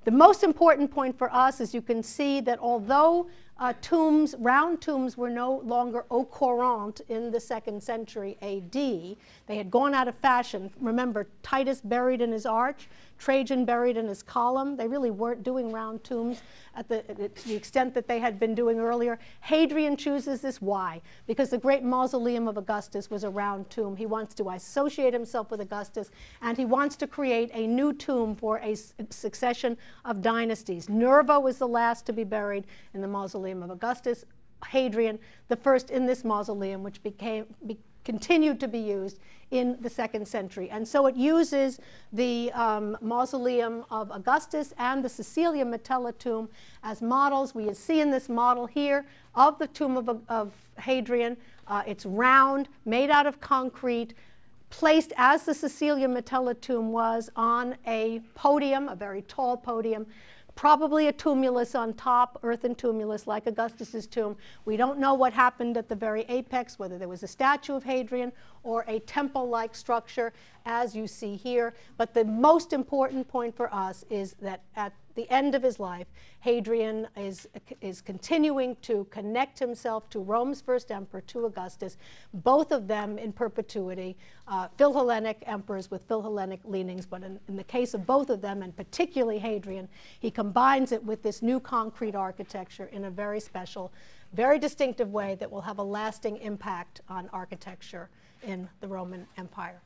The most important point for us is you can see that although tombs, round tombs, were no longer au courant in the 2nd century AD, they had gone out of fashion. Remember, Titus buried in his arch, Trajan buried in his column. They really weren't doing round tombs to the extent that they had been doing earlier. Hadrian chooses this. Why? Because the great Mausoleum of Augustus was a round tomb. He wants to associate himself with Augustus, and he wants to create a new tomb for a succession of dynasties. Nerva was the last to be buried in the Mausoleum of Augustus. Hadrian, the first in this mausoleum, which continued to be used in the 2nd century. And so it uses the Mausoleum of Augustus and the Caecilia Metella tomb as models. We see in this model here of the tomb of Hadrian. It's round, made out of concrete, placed as the Caecilia Metella tomb was on a podium, a very tall podium, probably a tumulus on top, earthen tumulus like Augustus's tomb. We don't know what happened at the very apex, whether there was a statue of Hadrian or a temple-like structure, as you see here. But the most important point for us is that at the end of his life, Hadrian is continuing to connect himself to Rome's first emperor, to Augustus, both of them in perpetuity, Philhellenic emperors with Philhellenic leanings, but in the case of both of them, and particularly Hadrian, he combines it with this new concrete architecture in a very special, very distinctive way that will have a lasting impact on architecture in the Roman Empire.